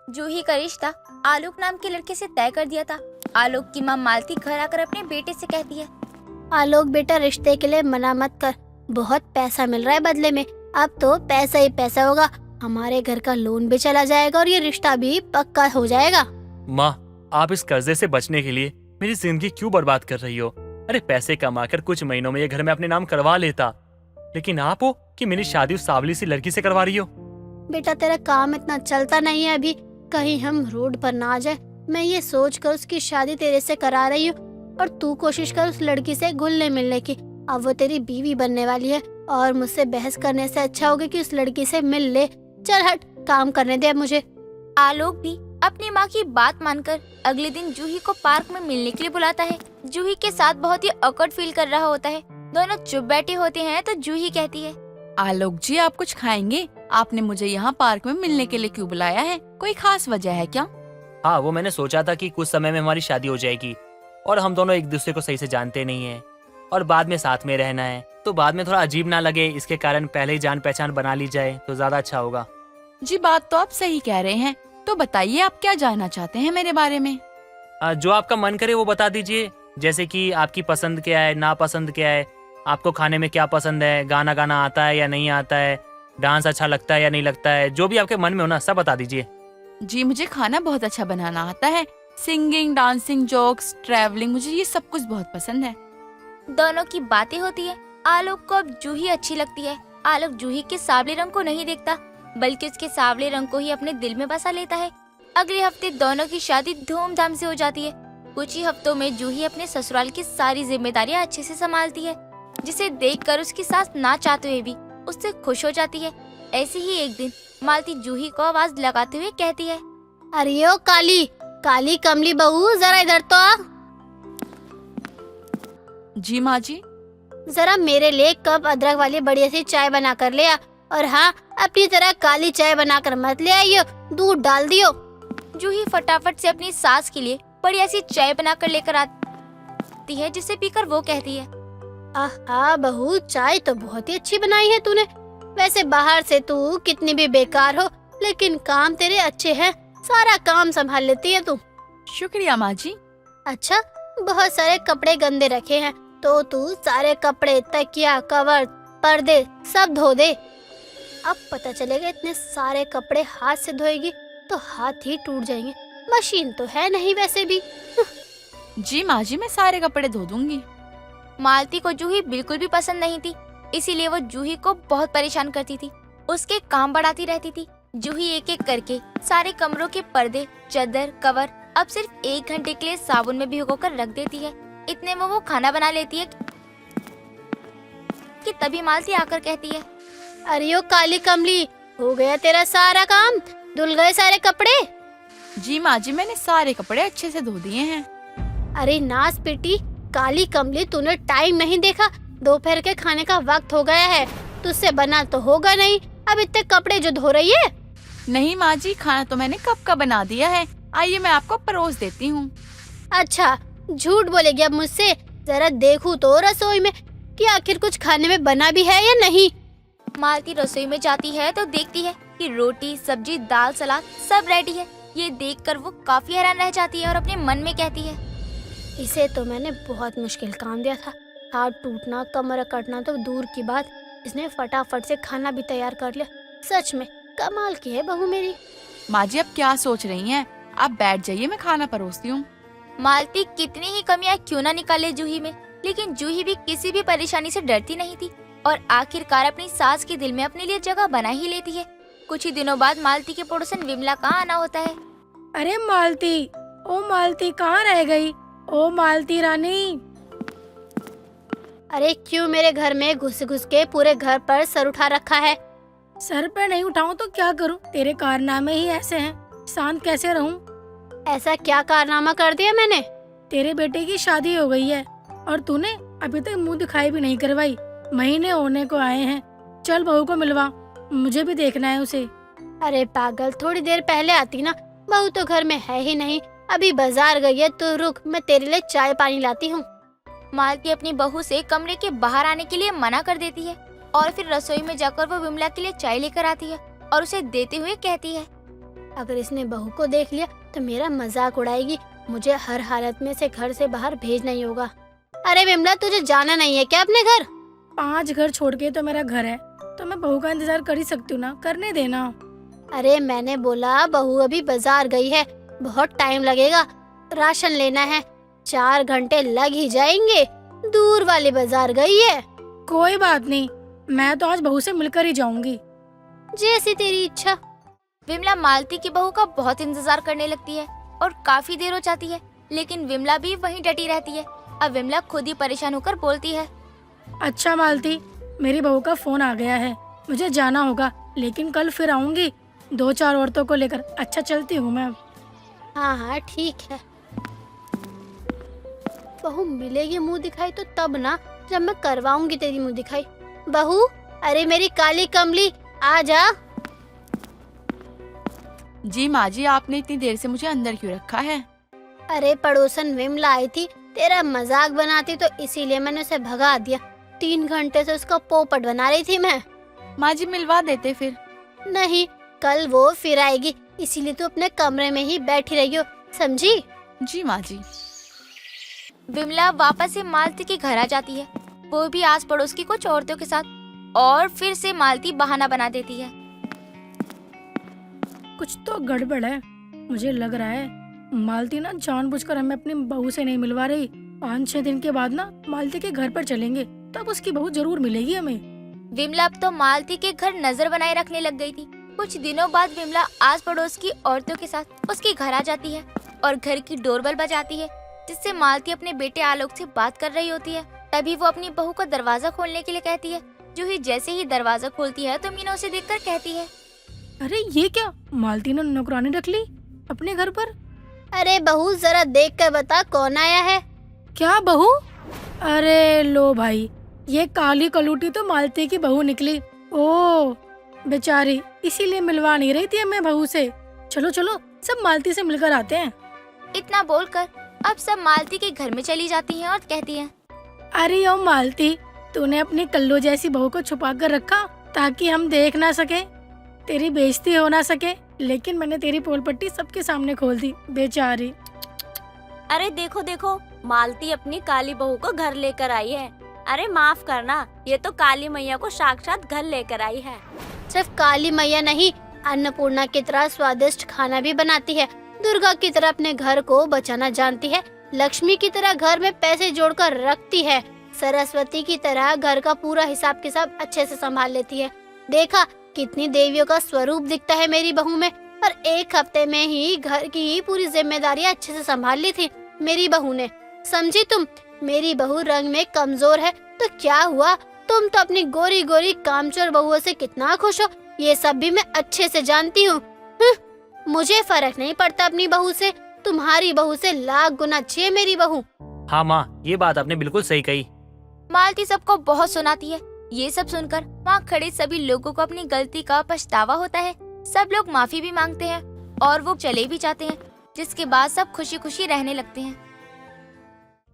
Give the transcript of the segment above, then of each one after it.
जूही का रिश्ता आलोक नाम के लड़के से तय कर दिया था। आलोक की माँ मालती घर आकर अपने बेटे से कहती है, आलोक बेटा, रिश्ते के लिए मना मत कर, बहुत पैसा मिल रहा है बदले में। अब तो पैसा ही पैसा होगा, हमारे घर का लोन भी चला जाएगा और ये रिश्ता भी पक्का हो जाएगा। माँ, आप इस कर्जे से बचने के लिए मेरी जिंदगी क्यों बर्बाद कर रही हो? अरे पैसे कमाकर कुछ महीनों में ये घर में अपने नाम करवा लेता, लेकिन आप हो कि मेरी शादी उस सावली सी लड़की से करवा रही हो। बेटा तेरा काम इतना चलता नहीं है अभी, कहीं हम रोड पर ना आ जाए। मैं ये सोच कर उसकी शादी तेरे से करा रही हूँ और तू कोशिश कर उस लड़की से घुलने मिलने की। अब वो तेरी बीवी बनने वाली है और मुझसे बहस करने से अच्छा होगा कि उस लड़की से मिल ले। चल हट, काम करने दे अब मुझे। आलोक भी अपनी माँ की बात मानकर अगले दिन जूही को पार्क में मिलने के लिए बुलाता है। जूही के साथ बहुत ही ऑकवर्ड फील कर रहा होता है। दोनों चुप बैठे होते हैं तो जूही कहती है, आलोक जी, आप कुछ खाएंगे? आपने मुझे यहाँ पार्क में मिलने के लिए क्यों बुलाया है? कोई खास वजह है क्या? हाँ, वो मैंने सोचा था कि कुछ समय में हमारी शादी हो जाएगी और हम दोनों एक दूसरे को सही से जानते नहीं हैं और बाद में साथ में रहना है, तो बाद में थोड़ा अजीब ना लगे, इसके कारण पहले ही जान पहचान बना ली जाए तो ज्यादा अच्छा होगा। जी, बात तो आप सही कह रहे हैं। तो बताइए, आप क्या जानना चाहते हैं मेरे बारे में? जो आपका मन करे वो बता दीजिए, जैसे कि आपकी पसंद क्या है, नापसंद क्या है, आपको खाने में क्या पसंद है, गाना गाना आता है या नहीं आता है, डांस अच्छा लगता है या नहीं लगता है, जो भी आपके मन में हो ना सब बता दीजिए। जी, मुझे खाना बहुत अच्छा बनाना आता है। सिंगिंग, डांसिंग, जोक्स, ट्रैवलिंग, मुझे ये सब कुछ बहुत पसंद है। दोनों की बातें होती है। आलोक को अब जूही अच्छी लगती है। आलोक जूही के सांवले रंग को नहीं देखता, बल्कि उसके सांवले रंग को ही अपने दिल में बसा लेता है। अगले हफ्ते दोनों की शादी धूमधाम से हो जाती है। कुछ ही हफ्तों में जूही अपने ससुराल की सारी जिम्मेदारियां अच्छे से संभालती है, जिसे देखकर उसकी सास ना चाहते हुए भी उससे खुश हो जाती है। ऐसे ही एक दिन मालती जूही को आवाज लगाते हुए कहती है, अरे ओ काली काली कमली बहू, जरा इधर तो आ। जी माँ जी। जरा मेरे लिए कप अदरक वाली बढ़िया सी चाय बना कर ले आ, और हाँ, अपनी तरह काली चाय बनाकर मत ले आइयो, दूध डाल दियो। जूही फटाफट से अपनी सास के लिए बढ़िया सी चाय बनाकर लेकर आती है, जिसे पीकर वो कहती है, आहा बहू, चाय तो बहुत ही अच्छी बनाई है तूने। वैसे बाहर से तू कितनी भी बेकार हो, लेकिन काम तेरे अच्छे हैं, सारा काम संभाल लेती है तू। शुक्रिया माँ जी। अच्छा, बहुत सारे कपड़े गंदे रखे हैं तो तू सारे कपड़े, तकिया, कवर, पर्दे सब धो दे। अब पता चलेगा इतने सारे कपड़े हाथ से धोएगी तो हाथ ही टूट जाएंगे। मशीन तो है नहीं वैसे भी। जी माँ जी, मैं सारे कपड़े धो दूंगी। मालती को जूही बिल्कुल भी पसंद नहीं थी, इसीलिए वो जूही को बहुत परेशान करती थी, उसके काम बढ़ाती रहती थी। जूही एक एक करके सारे कमरों के पर्दे, चादर, कवर अब सिर्फ 1 घंटे के लिए साबुन में भिगोकर रख देती है। इतने में वो खाना बना लेती है कि तभी मालती आकर कहती है, अरे ओ काली कमली, हो गया तेरा सारा काम? धुल गए सारे कपड़े? जी माँ जी, मैंने सारे कपड़े अच्छे से धो दिए हैं। अरे नास बेटी, काली कमली, तूने टाइम नहीं देखा? दोपहर के खाने का वक्त हो गया है, तुझसे बना तो होगा नहीं। अब इतने कपड़े जो धो रही है? नहीं माँ जी, खाना तो मैंने कब का बना दिया है। आइए मैं आपको परोस देती हूँ। अच्छा, झूठ बोलेगी अब मुझसे? जरा देखूं तो रसोई में कि आखिर कुछ खाने में बना भी है या नहीं। मालती रसोई में जाती है तो देखती है कि रोटी, सब्जी, दाल, सलाद सब रेडी है। ये देखकर वो काफी हैरान रह जाती है और अपने मन में कहती है, इसे तो मैंने बहुत मुश्किल काम दिया था। हाथ टूटना, कमर कटना तो दूर की बात, इसने फटाफट से खाना भी तैयार कर लिया। सच में कमाल की है बहू मेरी। माँ जी, अब क्या सोच रही हैं? आप बैठ जाइए, मैं खाना परोसती हूँ। मालती कितनी ही कमियां क्यों ना निकाले जूही में, लेकिन जूही भी किसी भी परेशानी से डरती नहीं थी और आखिरकार अपनी सास के दिल में अपने लिए जगह बना ही लेती है। कुछ ही दिनों बाद मालती के पड़ोसन विमला का आना होता है। अरे मालती, ओ मालती, कहाँ रह गई? ओ मालती रानी। अरे क्यों मेरे घर में घुस घुस के पूरे घर पर सर उठा रखा है? सर पे नहीं उठाऊं तो क्या करूं? तेरे कारनामे ही ऐसे हैं, शांत कैसे रहूं? ऐसा क्या कारनामा कर दिया मैंने? तेरे बेटे की शादी हो गई है और तूने अभी तक मुंह दिखाई भी नहीं करवाई। महीने होने को आए हैं, चल बहू को मिलवा, मुझे भी देखना है उसे। अरे पागल, थोड़ी देर पहले आती ना, बहू तो घर में है ही नहीं, अभी बाजार गई है, तो रुक, मैं तेरे लिए चाय पानी लाती हूँ। मालती अपनी बहू से कमरे के बाहर आने के लिए मना कर देती है और फिर रसोई में जाकर वो विमला के लिए चाय लेकर आती है और उसे देते हुए कहती है, अगर इसने बहू को देख लिया तो मेरा मजाक उड़ाएगी। मुझे हर हालत में से घर से बाहर भेजना ही होगा। अरे विमला, तुझे जाना नहीं है क्या अपने घर? 5 घर छोड़ के तो मेरा घर है, तो मैं बहू का इंतजार कर ही सकती हूँ ना, करने देना। अरे मैंने बोला बहू अभी बाजार गई है, बहुत टाइम लगेगा, राशन लेना है, 4 घंटे लग ही जाएंगे, दूर वाले बाजार गई है। कोई बात नहीं, मैं तो आज बहू से मिलकर ही जाऊंगी। जैसी तेरी इच्छा। विमला मालती की बहू का बहुत इंतजार करने लगती है और काफी देर हो जाती है, लेकिन विमला भी वहीं डटी रहती है। अब विमला खुद ही परेशान होकर बोलती है, अच्छा मालती, मेरी बहू का फोन आ गया है, मुझे जाना होगा, लेकिन कल फिर आऊंगी 2-4 औरतों को लेकर। अच्छा, चलती हूँ मैं। हाँ हाँ ठीक है। बहू मिलेगी मुंह दिखाई तो तब ना, जब मैं करवाऊंगी तेरी मुंह दिखाई। बहू, अरे मेरी काली कमली, आ जा। जी माँ जी, आपने इतनी देर से मुझे अंदर क्यों रखा है? अरे पड़ोसन विमला आई थी, तेरा मजाक बनाती तो इसीलिए मैंने उसे भगा दिया। 3 घंटे से उसका पोपट बना रही थी मैं। माँ जी मिलवा देते फिर। नहीं, कल वो फिर आएगी, इसीलिए तू अपने कमरे में ही बैठी रही हो, समझी? जी माँ जी। विमला वापस से मालती के घर आ जाती है, वो भी आस पड़ोस की कुछ औरतों के साथ, और फिर से मालती बहाना बना देती है। कुछ तो गड़बड़ है, मुझे लग रहा है मालती ना जानबूझकर हमें अपनी बहू से नहीं मिलवा रही। 5-6 दिन के बाद ना मालती के घर पर चलेंगे, तब उसकी बहू जरूर मिलेगी हमें। विमला अब तो मालती के घर नजर बनाए रखने लग गई थी। कुछ दिनों बाद विमला आस पड़ोस की औरतों के साथ उसके घर आ जाती है और घर की डोरबेल बजाती है, जिससे मालती अपने बेटे आलोक से बात कर रही होती है। तभी वो अपनी बहू को दरवाजा खोलने के लिए कहती है। जूही जैसे ही दरवाजा खोलती है तो मीना उसे देखकर कहती है, अरे ये क्या, मालती ने नौकरानी रख ली अपने घर पर? अरे बहू, जरा देख कर बता कौन आया है। क्या बहू? अरे लो भाई, ये काली कलूटी तो मालती की बहू निकली। ओह बेचारी, इसीलिए मिलवा नहीं रही थी हमें बहू से। चलो चलो, सब मालती से मिलकर आते हैं। इतना बोलकर अब सब मालती के घर में चली जाती हैं और कहती हैं, अरे ओ मालती, तूने अपनी कल्लू जैसी बहू को छुपा कर रखा ताकि हम देख ना सके, तेरी बेइज्जती हो ना सके, लेकिन मैंने तेरी पोल पट्टी सबके सामने खोल दी, बेचारी। अरे देखो देखो, मालती अपनी काली बहू को घर लेकर आई है। अरे माफ करना, ये तो काली मैया को साक्षात घर लेकर आई है। सिर्फ काली मैया नहीं, अन्नपूर्णा की तरह स्वादिष्ट खाना भी बनाती है, दुर्गा की तरह अपने घर को बचाना जानती है, लक्ष्मी की तरह घर में पैसे जोड़कर रखती है, सरस्वती की तरह घर का पूरा हिसाब किताब अच्छे से संभाल लेती है। देखा कितनी देवियों का स्वरूप दिखता है मेरी बहू में, और 1 हफ्ते में ही घर की ही पूरी जिम्मेदारियां अच्छे से संभाल ली थी मेरी बहू ने, समझी तुम? मेरी बहू रंग में कमजोर है तो क्या हुआ, तुम तो अपनी गोरी गोरी कामचोर बहुओं से कितना खुश हो, ये सब भी मैं अच्छे से जानती हूँ। मुझे फर्क नहीं पड़ता अपनी बहू से, तुम्हारी बहू से लाख गुना अच्छी है मेरी बहू। हाँ माँ, ये बात आपने बिल्कुल सही कही। मालती सबको बहुत सुनाती है। ये सब सुनकर वहाँ खड़े सभी लोगों को अपनी गलती का पछतावा होता है। सब लोग माफी भी मांगते हैं और वो चले भी जाते हैं, जिसके बाद सब खुशी खुशी रहने लगते हैं।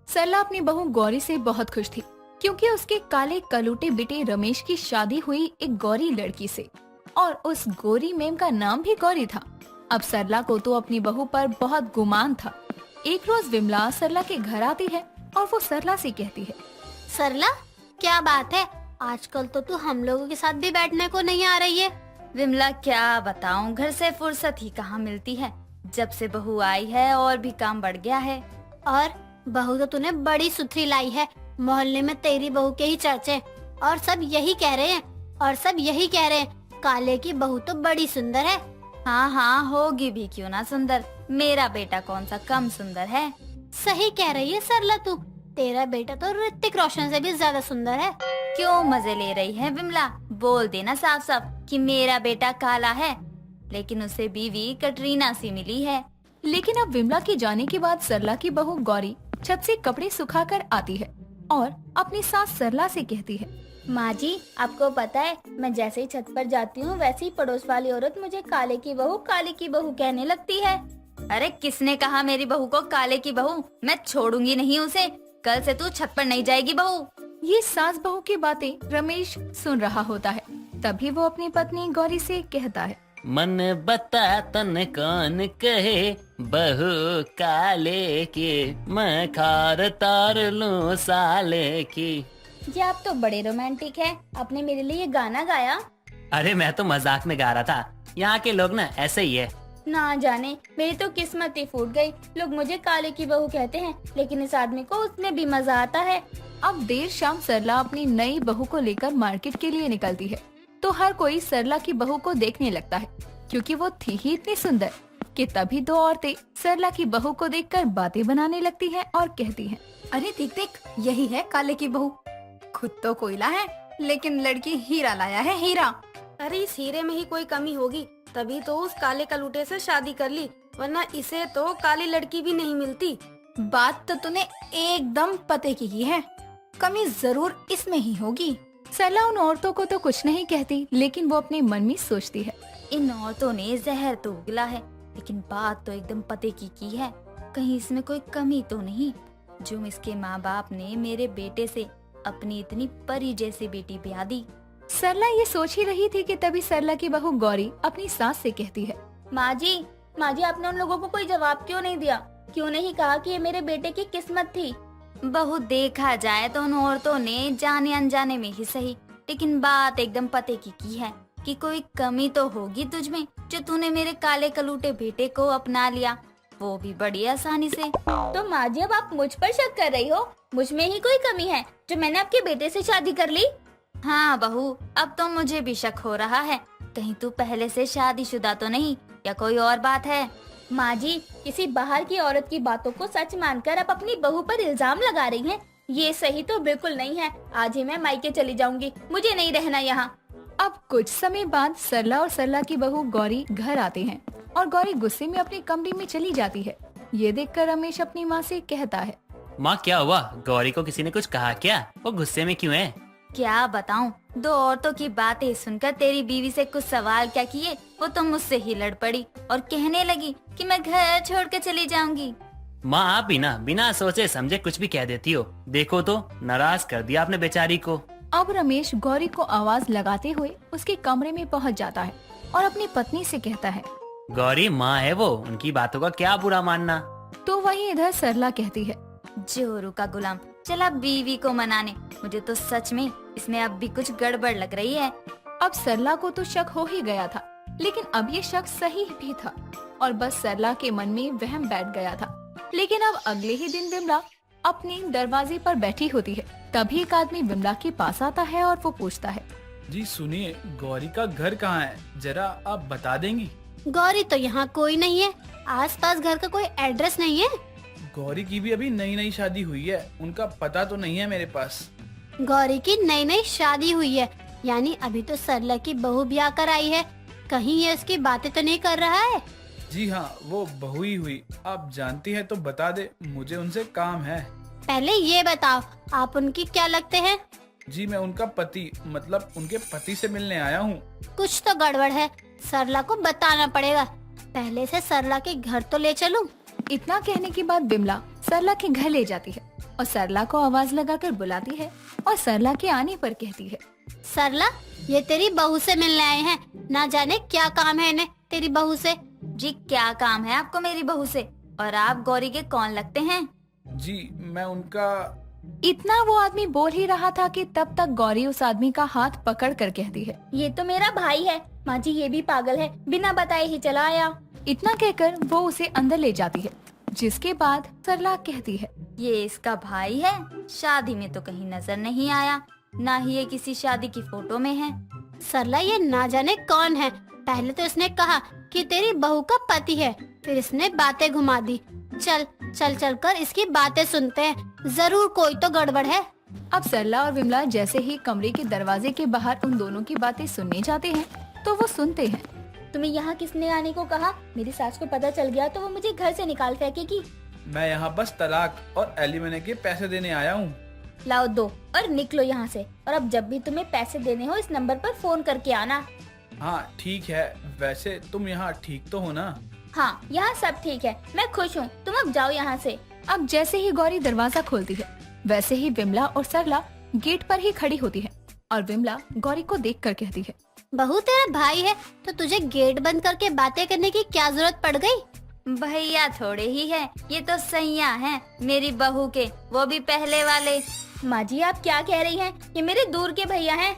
सरला अपनी बहू गौरी से बहुत खुश थी, क्योंकि उसके काले कलूटे बेटे रमेश की शादी हुई एक गौरी लड़की से, और उस गौरी मेम का नाम भी गौरी था। अब सरला को तो अपनी बहू पर बहुत गुमान था। एक रोज विमला सरला के घर आती है और वो सरला से कहती है, सरला, क्या बात है, आजकल तो तू हम लोगों के साथ भी बैठने को नहीं आ रही है। विमला क्या बताऊं, घर से फुर्सत ही कहाँ मिलती है। जब से बहू आई है और भी काम बढ़ गया है। और बहू तो तूने बड़ी सुथरी लाई है, मोहल्ले में तेरी बहू के ही चर्चे, और सब यही कह रहे हैं, काले की बहू तो बड़ी सुंदर है। हाँ हाँ, होगी भी क्यों ना सुंदर, मेरा बेटा कौन सा कम सुंदर है। सही कह रही है सरला तू, तेरा बेटा तो ऋतिक रोशन से भी ज्यादा सुंदर है। क्यों मजे ले रही है विमला, बोल देना साफ साफ कि मेरा बेटा काला है, लेकिन उसे बीवी कटरीना सी मिली है। लेकिन अब विमला के जाने के बाद सरला की बहू गौरी छत से कपड़े सुखाकर आती है और अपनी सास सरला से कहती है, माँ जी, आपको पता है, मैं जैसे ही छत पर जाती हूँ वैसे ही पड़ोस वाली औरत मुझे काले की बहू कहने लगती है। अरे किसने कहा मेरी बहू को काले की बहू, मैं छोड़ूंगी नहीं उसे, कल से तू छत पर नहीं जाएगी बहू। ये सास बहू की बातें रमेश सुन रहा होता है। तभी वो अपनी पत्नी गौरी से कहता है, मन बता तन कौन कहे, बहू काले की, मैं खार तार लूं साले की। जी आप तो बड़े रोमांटिक है, आपने मेरे लिए ये गाना गाया। अरे मैं तो मजाक में गा रहा था, यहाँ के लोग ना ऐसे ही है। ना जाने मेरी तो किस्मत ही फूट गई। लोग मुझे काले की बहू कहते हैं, लेकिन इस आदमी को उसमें भी मजा आता है। अब देर शाम सरला अपनी नई बहू को लेकर मार्केट के लिए निकलती है तो हर कोई सरला की बहू को देखने लगता है, क्योंकि वो थी ही इतनी सुंदर कि तभी दो औरतें सरला की बहू को देखकर बातें बनाने लगती हैं और कहती हैं, अरे देख देख, यही है काले की बहू। खुद तो कोयला है, लेकिन लड़की हीरा लाया है, हीरा। अरे इस हीरे में ही कोई कमी होगी, तभी तो उस काले कलूटे से शादी कर ली, वरना इसे तो काली लड़की भी नहीं मिलती। बात तो तूने एकदम पते की है, कमी जरूर इसमें ही होगी। सरला उन औरतों को तो कुछ नहीं कहती, लेकिन वो अपने मन में सोचती है, इन औरतों ने जहर तो उगला है, लेकिन बात तो एकदम पते की है। कहीं इसमें कोई कमी तो नहीं, जो इसके माँ बाप ने मेरे बेटे से अपनी इतनी परी जैसी बेटी ब्याह दी। सरला ये सोच ही रही थी कि तभी सरला की बहू गौरी अपनी सास से कहती है, माँ जी आपने उन लोगों को कोई जवाब क्यों नहीं दिया? क्यों नहीं कहा कि ये मेरे बेटे की किस्मत थी? बहू देखा जाए तो उन औरतों ने जाने अनजाने में ही सही, लेकिन बात एकदम पते की है कि कोई कमी तो होगी तुझमें, जो तूने मेरे काले कलूटे बेटे को अपना लिया, वो भी बड़ी आसानी से। तो माँ जी अब आप मुझ पर शक कर रही हो? मुझ में ही कोई कमी है जो मैंने आपके बेटे से शादी कर ली? हाँ बहू, अब तो मुझे भी शक हो रहा है, कहीं तू पहले से शादीशुदा तो नहीं, या कोई और बात है? माँ जी, किसी बाहर की औरत की बातों को सच मानकर आप अपनी बहू पर इल्जाम लगा रही हैं। ये सही तो बिल्कुल नहीं है। आज ही मैं मायके चली जाऊंगी, मुझे नहीं रहना यहाँ। अब कुछ समय बाद सरला और सरला की बहू गौरी घर आते हैं और गौरी गुस्से में अपने कमरे में चली जाती है। ये देखकर रमेश अपनी माँ से कहता है, माँ क्या हुआ, गौरी को किसी ने कुछ कहा क्या? वो गुस्से में क्यों है? क्या बताऊं, दो औरतों की बातें सुनकर तेरी बीवी से कुछ सवाल क्या किए, वो तो मुझसे ही लड़ पड़ी और कहने लगी कि मैं घर छोड़ कर चली जाऊंगी। माँ आप भी ना बिना सोचे समझे कुछ भी कह देती हो, देखो तो नाराज कर दिया आपने बेचारी को। अब रमेश गौरी को आवाज लगाते हुए उसके कमरे में पहुंच जाता है और अपनी पत्नी से कहता है, गौरी माँ है वो, उनकी बातों का क्या बुरा मानना। तो वहीं इधर सरला कहती है, जोरू का गुलाम चला बीवी को मनाने, मुझे तो सच में इसमें अब भी कुछ गड़बड़ लग रही है। अब सरला को तो शक हो ही गया था, लेकिन अब ये शक सही भी था और बस सरला के मन में वहम बैठ गया था। लेकिन अब अगले ही दिन विमला अपने दरवाजे पर बैठी होती है, तभी एक आदमी विमला के पास आता है और वो पूछता है, जी सुनिए, गौरी का घर कहाँ है, जरा आप बता देंगी? गौरी तो यहाँ कोई नहीं है, आसपास घर का कोई एड्रेस नहीं है। गौरी की भी अभी नई नई शादी हुई है, उनका पता तो नहीं है मेरे पास। गौरी की नई नई शादी हुई है, यानी अभी तो सरला की बहू ब्याह कर आई है, कहीं ये उसकी बातें तो नहीं कर रहा है? जी हाँ, वो बहू ही हुई। आप जानती है तो बता दे, मुझे उनसे काम है। पहले ये बताओ, आप उनकी क्या लगते हैं? जी मैं उनका पति, मतलब उनके पति से मिलने आया हूँ। कुछ तो गड़बड़ है, सरला को बताना पड़ेगा। पहले से सरला के घर तो ले चलूं। इतना कहने के बाद विमला सरला के घर ले जाती है और सरला को आवाज लगाकर बुलाती है और सरला के आने पर कहती है, सरला, ये तेरी बहू से मिलने आए हैं, ना जाने क्या काम है इन्हें तेरी बहू से। जी क्या काम है आपको मेरी बहू से, और आप गौरी के कौन लगते हैं? जी मैं उनका। इतना वो आदमी बोल ही रहा था कि तब तक गौरी उस आदमी का हाथ पकड़ कर कहती है, ये तो मेरा भाई है। माँ जी ये भी पागल है, बिना बताए ही चला आया। इतना कहकर वो उसे अंदर ले जाती है, जिसके बाद सरला कहती है, ये इसका भाई है, शादी में तो कहीं नजर नहीं आया, ना ही ये किसी शादी की फोटो में है। सरला ये ना जाने कौन है, पहले तो इसने कहा कि तेरी बहू का पति है, फिर इसने बातें घुमा दी। चल चल चल कर इसकी बातें सुनते हैं, जरूर कोई तो गड़बड़ है। अब सरला और विमला जैसे ही कमरे के दरवाजे के बाहर उन दोनों की बातें सुनने जाते हैं तो वो सुनते हैं, तुम्हें यहाँ किसने आने को कहा? मेरी सास को पता चल गया तो वो मुझे घर से निकाल फेंकेगी। मैं यहाँ बस तलाक और एलिमनी के पैसे देने आया हूँ। लाओ दो और निकलो यहाँ से, और अब जब भी तुम्हें पैसे देने हो इस नंबर पर फोन करके आना। हाँ ठीक है, वैसे तुम यहाँ ठीक तो हो ना? हाँ यहाँ सब ठीक है, मैं खुश हूँ, तुम अब जाओ यहाँ से। अब जैसे ही गौरी दरवाजा खोलती है वैसे ही विमला और सरला गेट पर ही खड़ी होती है और विमला गौरी को देखकर कहती है, बहू तेरा भाई है तो तुझे गेट बंद करके बातें करने की क्या जरूरत पड़ गई? भैया थोड़े ही है, ये तो सैया हैं मेरी बहू के, वो भी पहले वाले। माँ जी आप क्या कह रही हैं? ये मेरे दूर के भैया हैं।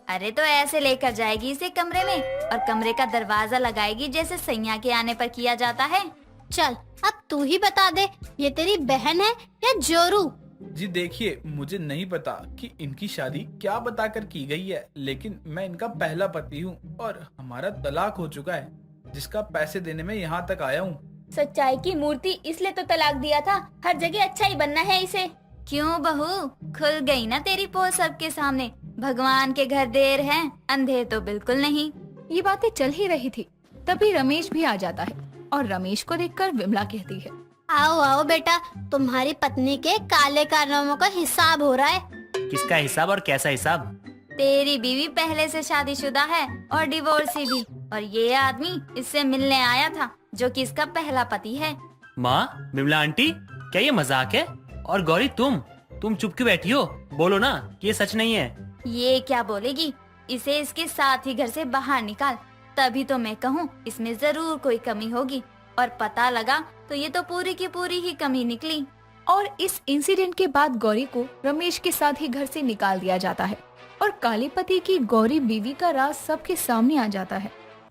अरे तो ऐसे लेकर जाएगी इसे कमरे में और कमरे का दरवाजा लगाएगी जैसे सैया के आने पर किया जाता है। चल अब तू ही बता दे, ये तेरी बहन है या जोरू? जी देखिए, मुझे नहीं पता कि इनकी शादी क्या बताकर की गई है, लेकिन मैं इनका पहला पति हूँ और हमारा तलाक हो चुका है, जिसका पैसे देने में यहाँ तक आया हूँ। सच्चाई की मूर्ति, इसलिए तो तलाक दिया था। हर जगह अच्छा ही बनना है इसे। क्यों बहू, खुल गई ना तेरी पोल सबके सामने। भगवान के घर देर है, अंधेर तो बिल्कुल नहीं। ये बातें चल ही रही थी, तभी रमेश भी आ जाता है और रमेश को देखकर विमला कहती है, आओ आओ बेटा, तुम्हारी पत्नी के काले कारनामों का हिसाब हो रहा है। किसका हिसाब और कैसा हिसाब? तेरी बीवी पहले से शादीशुदा है और डिवोर्सी भी, और ये आदमी इससे मिलने आया था जो कि इसका पहला पति है। माँ, विमला आंटी, क्या ये मजाक है? और गौरी तुम चुप क्यों बैठी हो? बोलो ना कि ये सच नहीं है। ये क्या बोलेगी? इसे इसके साथ ही घर से बाहर निकाल, तभी तो मैं कहूँ इसमें जरूर कोई कमी होगी, और पता लगा तो ये तो पूरी की पूरी ही कमी निकली। और इस इंसिडेंट के बाद गौरी को रमेश के साथ ही घर से निकाल दिया जाता है और काले पति की गौरी बीवी का राज सबके सामने आ जाता है।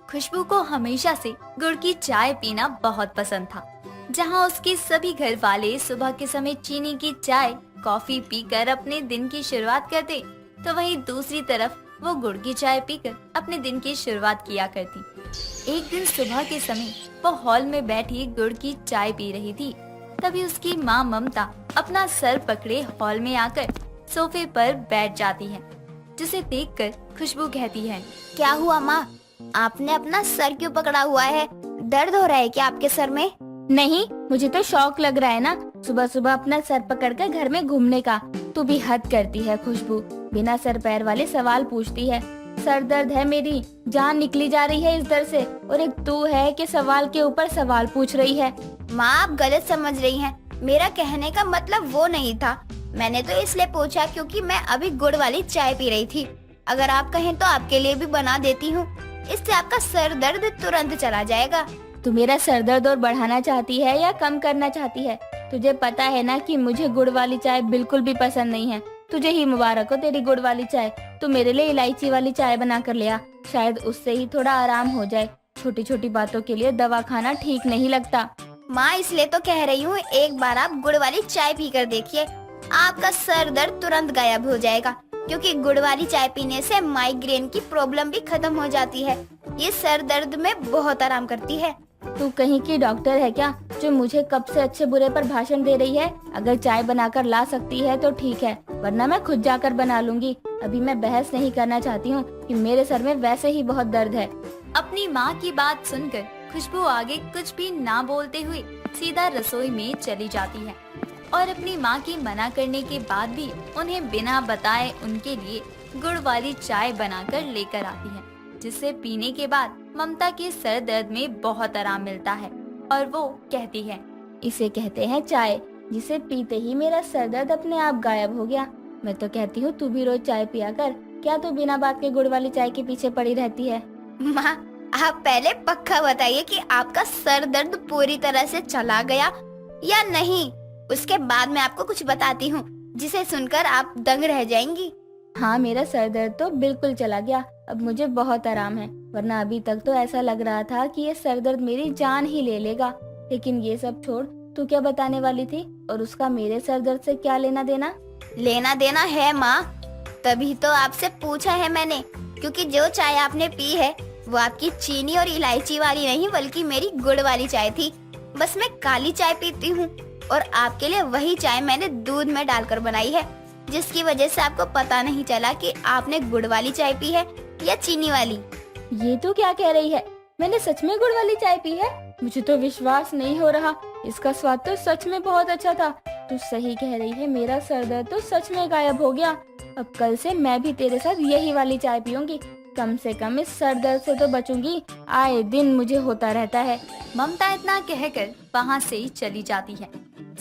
खुशबू को हमेशा से गुड़ की चाय पीना बहुत पसंद था। जहाँ उसके सभी घर वाले सुबह के समय चीनी की चाय कॉफी पीकर अपने दिन की शुरुआत करते, तो वहीं दूसरी तरफ वो गुड़ की चाय पीकर अपने दिन की शुरुआत किया करती। एक दिन सुबह के समय वो हॉल में बैठी गुड़ की चाय पी रही थी। तभी उसकी माँ ममता अपना सर पकड़े हॉल में आकर सोफे पर बैठ जाती है, जिसे देखकर खुशबू कहती है, क्या हुआ माँ, आपने अपना सर क्यों पकड़ा हुआ है? दर्द हो रहा है क्या आपके सर में? नहीं, मुझे तो शौक लग रहा है ना सुबह सुबह अपना सर पकड़कर घर में घूमने का। तू भी हद करती है खुशबू, बिना सर पैर वाले सवाल पूछती है। सर दर्द है, मेरी जान निकली जा रही है इस दर्द से, और एक तू है कि सवाल के ऊपर सवाल पूछ रही है। माँ आप गलत समझ रही हैं, मेरा कहने का मतलब वो नहीं था। मैंने तो इसलिए पूछा क्योंकि मैं अभी गुड़ वाली चाय पी रही थी। अगर आप कहें तो आपके लिए भी बना देती हूँ, इससे आपका सर दर्द तुरंत चला जाएगा। तू मेरा सर दर्द और बढ़ाना चाहती है या कम करना चाहती है? तुझे पता है ना कि मुझे गुड़ वाली चाय बिल्कुल भी पसंद नहीं है। तुझे ही मुबारक हो तेरी गुड़ वाली चाय। तू मेरे लिए इलायची वाली चाय बना कर ले आ, शायद उससे ही थोड़ा आराम हो जाए। छोटी छोटी बातों के लिए दवा खाना ठीक नहीं लगता। माँ इसलिए तो कह रही हूँ, एक बार आप गुड़ वाली चाय पी कर देखिए, आपका सर दर्द तुरंत गायब हो जाएगा। क्योंकि गुड़ वाली चाय पीने से माइग्रेन की प्रॉब्लम भी खत्म हो जाती है। ये सर दर्द में बहुत आराम करती है। तू कहीं की डॉक्टर है क्या जो मुझे कब से अच्छे बुरे पर भाषण दे रही है? अगर चाय बनाकर ला सकती है तो ठीक है, वरना मैं खुद जाकर बना लूंगी। अभी मैं बहस नहीं करना चाहती हूँ कि मेरे सर में वैसे ही बहुत दर्द है। अपनी माँ की बात सुनकर खुशबू आगे कुछ भी ना बोलते हुए सीधा रसोई में चली जाती है और अपनी माँ की मना करने के बाद भी उन्हें बिना बताए उनके लिए गुड़ वाली चाय बनाकर लेकर आती है, जिसे पीने के बाद ममता के सर दर्द में बहुत आराम मिलता है और वो कहती है, इसे कहते हैं चाय, जिसे पीते ही मेरा सर दर्द अपने आप गायब हो गया। मैं तो कहती हूँ तू भी रोज चाय पिया कर। क्या तू बिना बात के गुड़ वाली चाय के पीछे पड़ी रहती है? माँ आप पहले पक्का बताइए कि आपका सर दर्द पूरी तरह से चला गया या नहीं, उसके बाद मैं आपको कुछ बताती हूँ जिसे सुनकर आप दंग रह जाएंगी। हाँ, मेरा सर दर्द तो बिल्कुल चला गया, अब मुझे बहुत आराम है। वरना अभी तक तो ऐसा लग रहा था कि ये सर दर्द मेरी जान ही ले लेगा। लेकिन ये सब छोड़, तू क्या बताने वाली थी और उसका मेरे सर दर्द से क्या लेना देना? लेना देना है माँ, तभी तो आपसे पूछा है मैंने, क्योंकि जो चाय आपने पी है वो आपकी चीनी और इलायची वाली नहीं बल्कि मेरी गुड़ वाली चाय थी। बस मैं काली चाय पीती हूँ और आपके लिए वही चाय मैंने दूध में डालकर बनाई है, जिसकी वजह से आपको पता नहीं चला कि आपने गुड़ वाली चाय पी है या चीनी वाली। ये तो क्या कह रही है? मैंने सच में गुड़ वाली चाय पी है? मुझे तो विश्वास नहीं हो रहा। इसका स्वाद तो सच में बहुत अच्छा था। तू सही कह रही है, मेरा सर दर्द तो सच में गायब हो गया। अब कल से मैं भी तेरे साथ यही वाली चाय पीऊंगी, कम से कम इस सर दर्द से तो बचूंगी। आए दिन मुझे होता रहता है। ममता इतना कहकर वहाँ से ही चली जाती है।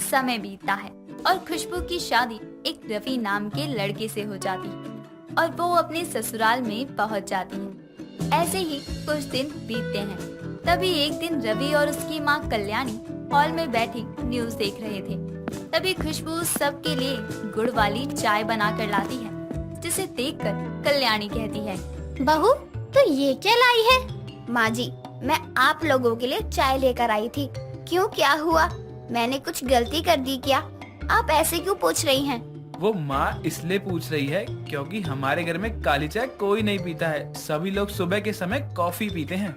समय बीतता है और खुशबू की शादी एक रवि नाम के लड़के से हो जाती है और वो अपने ससुराल में पहुँच जाती है। ऐसे ही कुछ दिन बीतते हैं। तभी एक दिन रवि और उसकी माँ कल्याणी हॉल में बैठी न्यूज देख रहे थे। तभी खुशबू सबके लिए गुड़ वाली चाय बना कर लाती है, जिसे देखकर कल्याणी कहती है, बहू तो ये क्या लाई है? माँ जी, मैं आप लोगों के लिए चाय लेकर आई थी। क्यों, क्या हुआ? मैंने कुछ गलती कर दी क्या? आप ऐसे क्यों पूछ रही हैं? वो माँ इसलिए पूछ रही है क्योंकि हमारे घर में काली चाय कोई नहीं पीता है। सभी लोग सुबह के समय कॉफी पीते हैं।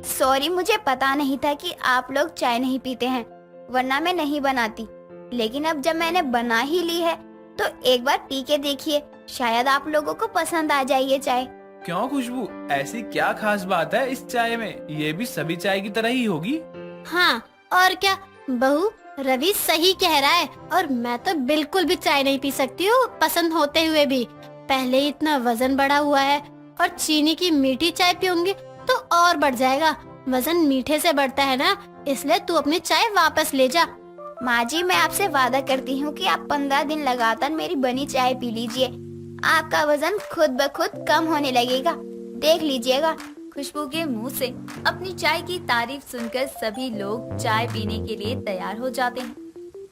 सॉरी, मुझे पता नहीं था कि आप लोग चाय नहीं पीते हैं, वरना मैं नहीं बनाती। लेकिन अब जब मैंने बना ही ली है तो एक बार पी के देखिए, शायद आप लोगों को पसंद आ जाए ये चाय। क्यों खुशबू, ऐसी क्या खास बात है इस चाय में? ये भी सभी चाय की तरह ही होगी। हाँ और क्या बहू, रवि सही कह रहा है। और मैं तो बिल्कुल भी चाय नहीं पी सकती हूँ पसंद होते हुए भी। पहले ही इतना वजन बढ़ा हुआ है और चीनी की मीठी चाय पीऊंगी तो और बढ़ जाएगा। वजन मीठे से बढ़ता है ना, इसलिए तू अपनी चाय वापस ले जा। माँ जी, मैं आपसे वादा करती हूँ कि आप 15 दिन लगातार मेरी बनी चाय पी लीजिए, आपका वजन खुद ब खुद कम होने लगेगा, देख लीजिएगा। खुशबू के मुंह से अपनी चाय की तारीफ सुनकर सभी लोग चाय पीने के लिए तैयार हो जाते हैं।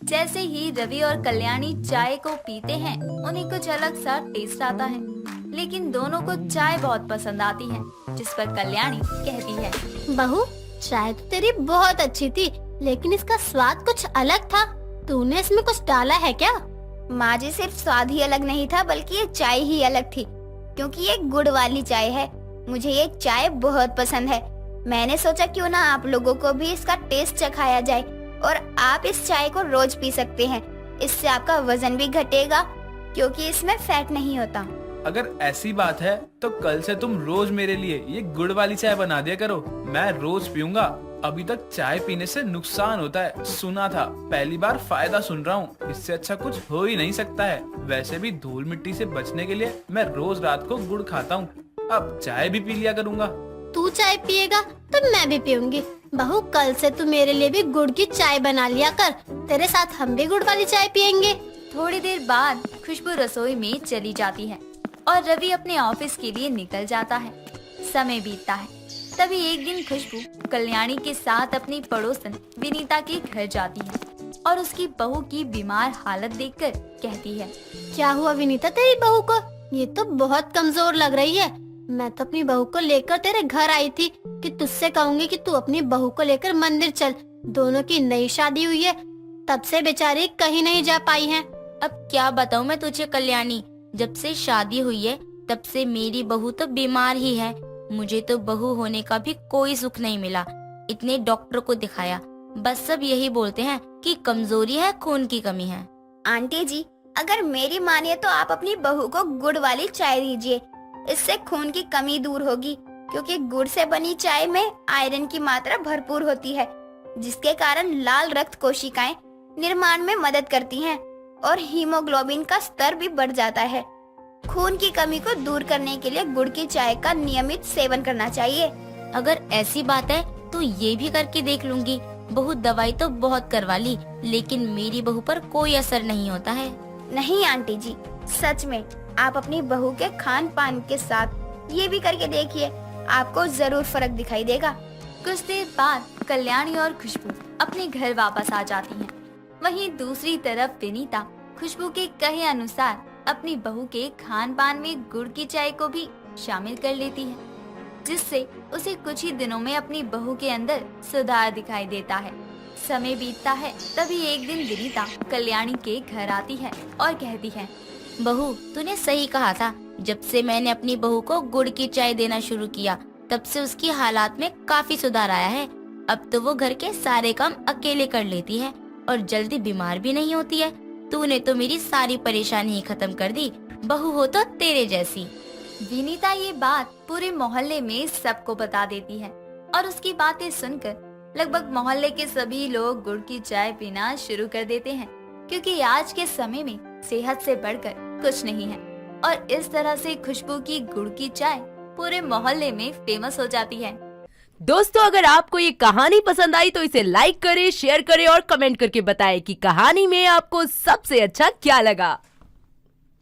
जैसे ही रवि और कल्याणी चाय को पीते हैं, उन्हें कुछ अलग सा टेस्ट आता है, लेकिन दोनों को चाय बहुत पसंद आती है, जिस पर कल्याणी कहती है, बहू चाय तो तेरी बहुत अच्छी थी, लेकिन इसका स्वाद कुछ अलग था। तूने इसमें कुछ डाला है क्या? माँ जी, सिर्फ स्वाद ही अलग नहीं था बल्कि ये चाय ही अलग थी, क्योंकि ये गुड़ वाली चाय है। मुझे ये चाय बहुत पसंद है। मैंने सोचा क्यों ना आप लोगों को भी इसका टेस्ट चखाया जाए और आप इस चाय को रोज पी सकते हैं। इससे आपका वजन भी घटेगा क्योंकि इसमें फैट नहीं होता। अगर ऐसी बात है तो कल से तुम रोज मेरे लिए ये गुड़ वाली चाय बना दिया करो, मैं रोज पीऊंगा। अभी तक चाय पीने से नुकसान होता है सुना था, पहली बार फायदा सुन रहा हूँ। इससे अच्छा कुछ हो ही नहीं सकता है। वैसे भी धूल मिट्टी से बचने के लिए मैं रोज रात को गुड़ खाता हूँ, अब चाय भी पी लिया करूँगा। तू चाय पिएगा तो मैं भी पीऊंगी। बहू कल से तू मेरे लिए भी गुड़ की चाय बना लिया कर, तेरे साथ हम भी गुड़ वाली चाय पियेंगे। थोड़ी देर बाद खुशबू रसोई में चली जाती है और रवि अपने ऑफिस के लिए निकल जाता है। समय बीतता है। तभी एक दिन खुशबू कल्याणी के साथ अपनी पड़ोसन विनीता के घर जाती है और उसकी बहू की बीमार हालत देखकर कहती है, क्या हुआ विनीता तेरी बहू को? ये तो बहुत कमजोर लग रही है। मैं तो अपनी बहू को लेकर तेरे घर आई थी कि तुझसे कहूंगी कि तू अपनी बहू को लेकर मंदिर चल। दोनों की नई शादी हुई है, तब से बेचारी कहीं नहीं जा पाई है। अब क्या बताऊँ मैं तुझे कल्याणी, जब से शादी हुई है तब से मेरी बहू तो बीमार ही है। मुझे तो बहू होने का भी कोई सुख नहीं मिला। इतने डॉक्टर को दिखाया, बस सब यही बोलते हैं कि कमजोरी है, खून की कमी है। आंटी जी, अगर मेरी मानिए तो आप अपनी बहू को गुड़ वाली चाय दीजिए, इससे खून की कमी दूर होगी, क्योंकि गुड़ से बनी चाय में आयरन की मात्रा भरपूर होती है, जिसके कारण लाल रक्त कोशिकाएं निर्माण में मदद करती हैं और हीमोग्लोबिन का स्तर भी बढ़ जाता है। खून की कमी को दूर करने के लिए गुड़ की चाय का नियमित सेवन करना चाहिए। अगर ऐसी बात है तो ये भी करके देख लूंगी। बहू दवाई तो बहुत करवा ली, लेकिन मेरी बहू पर कोई असर नहीं होता है। नहीं आंटी जी, सच में आप अपनी बहू के खान पान के साथ ये भी करके देखिए, आपको जरूर फर्क दिखाई देगा। कुछ देर बाद कल्याणी और खुशबू अपने घर वापस आ जाती हैं। वहीं दूसरी तरफ विनीता खुशबू के कहे अनुसार अपनी बहू के खान पान में गुड़ की चाय को भी शामिल कर लेती है, जिससे उसे कुछ ही दिनों में अपनी बहू के अंदर सुधार दिखाई देता है। समय बीतता है। तभी एक दिन विनीता कल्याणी के घर आती है और कहती है, बहू तूने सही कहा था। जब से मैंने अपनी बहू को गुड़ की चाय देना शुरू किया, तब से उसकी हालात में काफी सुधार आया है। अब तो वो घर के सारे काम अकेले कर लेती है और जल्दी बीमार भी नहीं होती है। तूने तो मेरी सारी परेशानी ही खत्म कर दी। बहू हो तो तेरे जैसी। विनीता ये बात पूरे मोहल्ले में सबको बता देती है और उसकी बातें सुनकर लगभग मोहल्ले के सभी लोग गुड़ की चाय पीना शुरू कर देते हैं, क्योंकि आज के समय में सेहत से बढ़कर कुछ नहीं है। और इस तरह से खुशबू की गुड़ की चाय पूरे मोहल्ले में फेमस हो जाती है। दोस्तों, अगर आपको ये कहानी पसंद आई तो इसे लाइक करें, शेयर करें और कमेंट करके बताएं कि कहानी में आपको सबसे अच्छा क्या लगा।